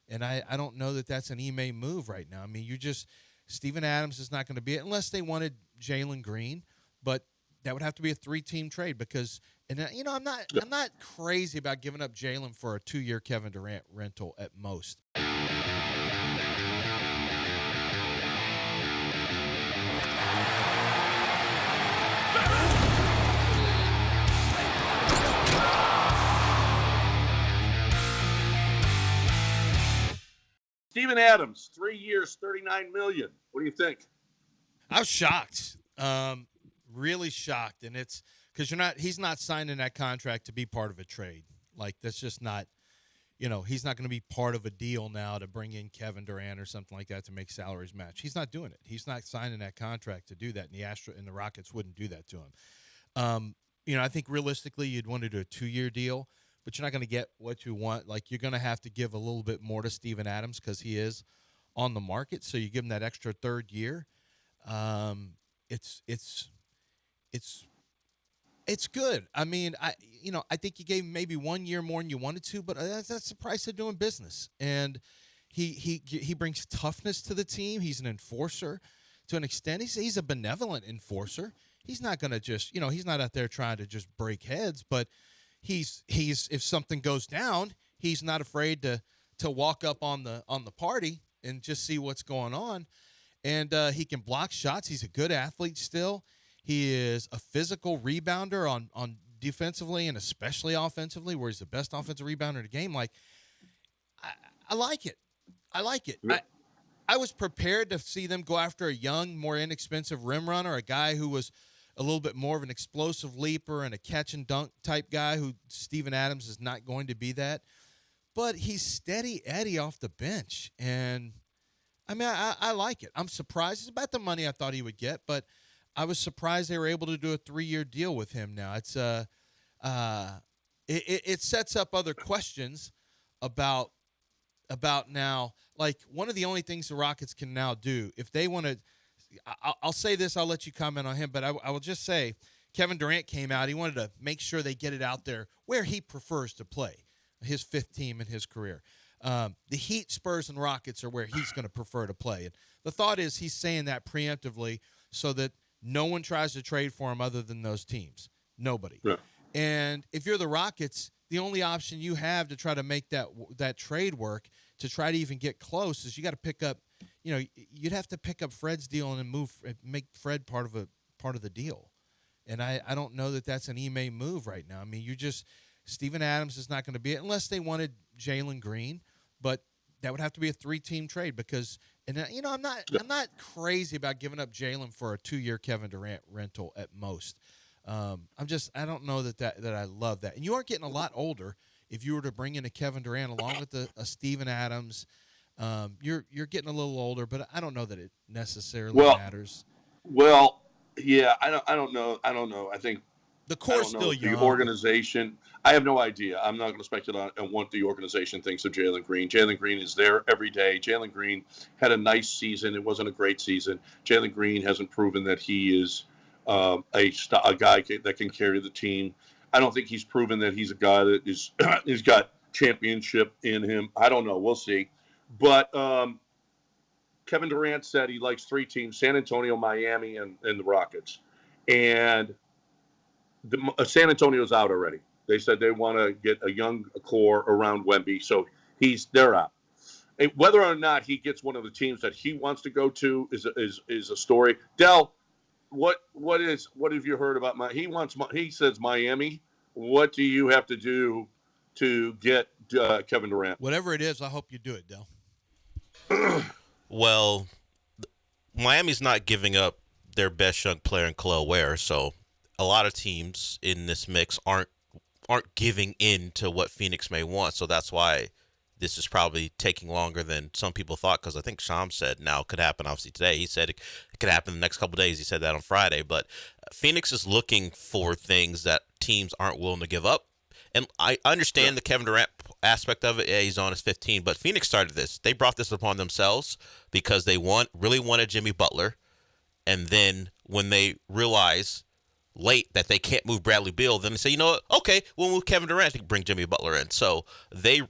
And I don't know that that's an Ime move right now. I mean, Steven Adams is not going to be it unless they wanted Jalen Green, but that would have to be a 3-team trade because, and I'm not crazy about giving up Jalen for a 2-year Kevin Durant rental at most. Steven Adams, 3 years, $39 million. What do you think? I was shocked, really shocked, and it's because he's not signing that contract to be part of a trade. Like that's just not, he's not going to be part of a deal now to bring in Kevin Durant or something like that to make salaries match. He's not doing it. He's not signing that contract to do that, and the Rockets wouldn't do that to him. I think realistically you'd want to do a 2-year deal, but you're not going to get what you want. Like you're going to have to give a little bit more to Steven Adams because he is on the market. So you give him that extra 3rd year. It's good. I mean, I think you gave him maybe 1 year more than you wanted to, but that's the price of doing business. And he brings toughness to the team. He's an enforcer to an extent. He's a benevolent enforcer. He's not going to just, he's not out there trying to just break heads, but he's if something goes down, he's not afraid to walk up on the party and just see what's going on. And he can block shots. He's a good athlete still. He is a physical rebounder on defensively and especially offensively, where he's the best offensive rebounder in the game. Like, I like it. I like it. I was prepared to see them go after a young, more inexpensive rim runner, a guy who was a little bit more of an explosive leaper and a catch and dunk type guy who Steven Adams is not going to be that. But he's steady Eddie off the bench. And, I mean, I like it. I'm surprised. It's about the money I thought he would get, but I was surprised they were able to do a 3-year deal with him now. It's it sets up other questions about now. Like, one of the only things the Rockets can now do, if they want to, I'll say this, I'll let you comment on him, but I will just say Kevin Durant came out. He wanted to make sure they get it out there where he prefers to play, his 5th team in his career. The Heat, Spurs, and Rockets are where he's going to prefer to play. And the thought is he's saying that preemptively so that no one tries to trade for him other than those teams. Nobody. Yeah. And if you're the Rockets, the only option you have to try to make that trade work, to try to even get close, is you got to pick up, you'd have to pick up Fred's deal and make Fred part of the deal. And I don't know that that's an Ime move right now. I mean, Steven Adams is not going to be it unless they wanted Jalen Green, but that would have to be a 3-team trade because, and I'm not crazy about giving up Jalen for a 2-year Kevin Durant rental at most. I don't know that I love that. And you are getting a lot older if you were to bring in a Kevin Durant along with a Steven Adams. You're getting a little older, but I don't know that it necessarily matters. Well, yeah, I don't know. I think the core's still young. The organization, I have no idea. I'm not going to speculate on what the organization thinks of Jalen Green. Jalen Green is there every day. Jalen Green had a nice season. It wasn't a great season. Jalen Green hasn't proven that he is a guy that can carry the team. I don't think he's proven that he's a guy that he's got championship in him. I don't know. We'll see. But Kevin Durant said he likes 3 teams: San Antonio, Miami, and the Rockets. And San Antonio's out already. They said they want to get a young core around Wemby, so they're out. And whether or not he gets one of the teams that he wants to go to is a story. Del, what have you heard about he says Miami. What do you have to do to get Kevin Durant? Whatever it is, I hope you do it, Del. Well, Miami's not giving up their best young player in Khalil Ware, so a lot of teams in this mix aren't giving in to what Phoenix may want. So that's why this is probably taking longer than some people thought, because I think Sham said now it could happen obviously today. He said it could happen in the next couple of days. He said that on Friday. But Phoenix is looking for things that teams aren't willing to give up. And I understand the Kevin Durant aspect of it. Yeah, he's on his 15. But Phoenix started this. They brought this upon themselves because they really wanted Jimmy Butler. And then when they realize, late that they can't move Bradley Beal, then they say, you know what? Okay, we'll move Kevin Durant to bring Jimmy Butler in. So they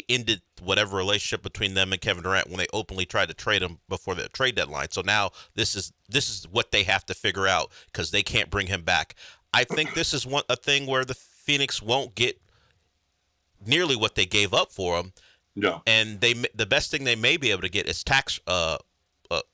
ended whatever relationship between them and Kevin Durant when they openly tried to trade him before the trade deadline. So now this is what they have to figure out because they can't bring him back. I think this is a thing where the Phoenix won't get nearly what they gave up for him. No. And the best thing they may be able to get is tax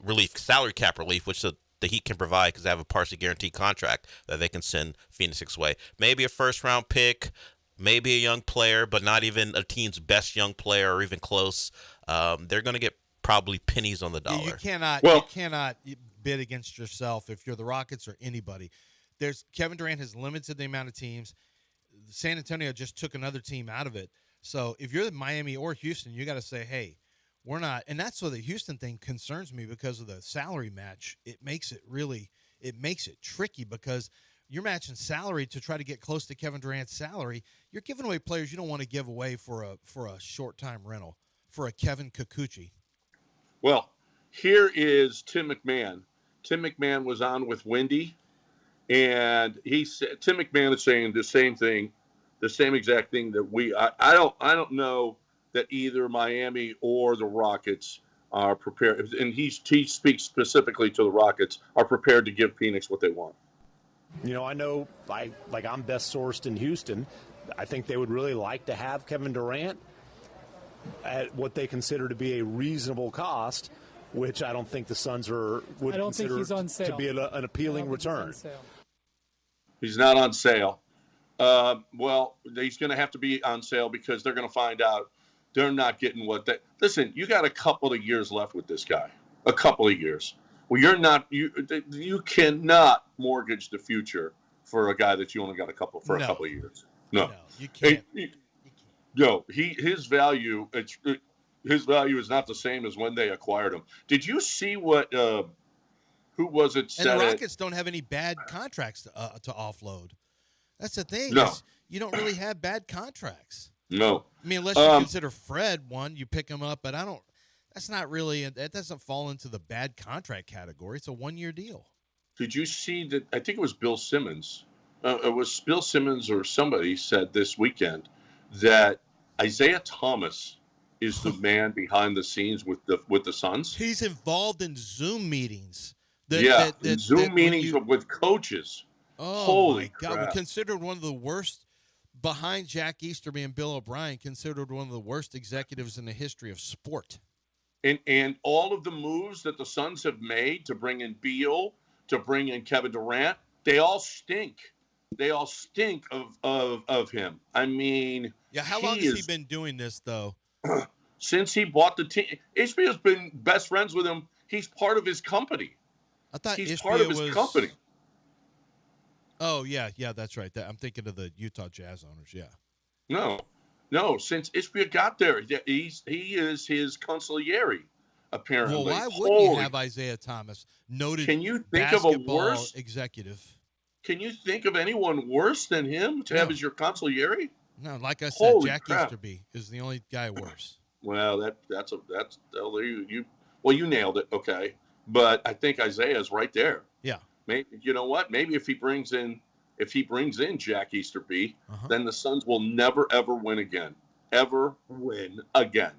relief, salary cap relief, which the Heat can provide because they have a partially guaranteed contract that they can send Phoenix's way. Maybe a first-round pick, maybe a young player, but not even a team's best young player or even close. They're going to get probably pennies on the dollar. You cannot bid against yourself if you're the Rockets or anybody. Kevin Durant has limited the amount of teams. San Antonio just took another team out of it. So if you're the Miami or Houston, you got to say, hey, we're not. And that's what the Houston thing concerns me because of the salary match. It makes it tricky because you're matching salary to try to get close to Kevin Durant's salary. You're giving away players you don't want to give away for a short-time rental, for a Kevin Kikuchi. Well, here is Tim McMahon. Tim McMahon was on with Wendy, and he said Tim McMahon is saying the same thing, the same exact thing that I don't know that either Miami or the Rockets are prepared, and he speaks specifically to the Rockets, are prepared to give Phoenix what they want. You know, I know I'm best sourced in Houston. I think they would really like to have Kevin Durant at what they consider to be a reasonable cost, which I don't think the Suns would consider he's on sale. To be an appealing return. He's not on sale. Well, he's going to have to be on sale because they're going to find out they're not getting what they. Listen, you got a couple of years left with this guy. A couple of years. Well, you cannot mortgage the future for a guy that you only got a couple of years. No, you can't. No, his value is not the same as when they acquired him. Did you see what? Who was it? And the Rockets don't have any bad contracts to offload. That's the thing. No. You don't really have bad contracts. No. I mean, unless you consider Fred one, you pick him up, but I don't. That's not really. That doesn't fall into the bad contract category. It's a 1-year deal. Did you see that? I think it was Bill Simmons. It was Bill Simmons or somebody said this weekend that Isaiah Thomas is the man behind the scenes with the Suns. He's involved in Zoom meetings. Zoom meetings with coaches. Oh, holy my God. crap. Considered one of the worst, behind Jack Easterby and Bill O'Brien, considered one of the worst executives in the history of sport. And all of the moves that the Suns have made to bring in Beal, to bring in Kevin Durant, they all stink. They all stink of him. I mean, yeah. How long has he been doing this, though? Since he bought the team. Ishbia has been best friends with him. He's part of his company. I thought he's Ishbia part of his company. Oh, yeah, that's right. I'm thinking of the Utah Jazz owners, yeah. No. Since Ishbia got there, he is his consigliere, apparently. Well, why wouldn't you have Isaiah Thomas, noted Can you think basketball of a worse executive? Can you think of anyone worse than him to have as your consigliere? No, like I said, Holy Jack crap. Easterby is the only guy worse. Well, you nailed it. Okay, but I think Isaiah is right there. Yeah. Maybe, you know what? Maybe if he brings in Jack Easterby, then the Suns will never ever win again. Ever win again.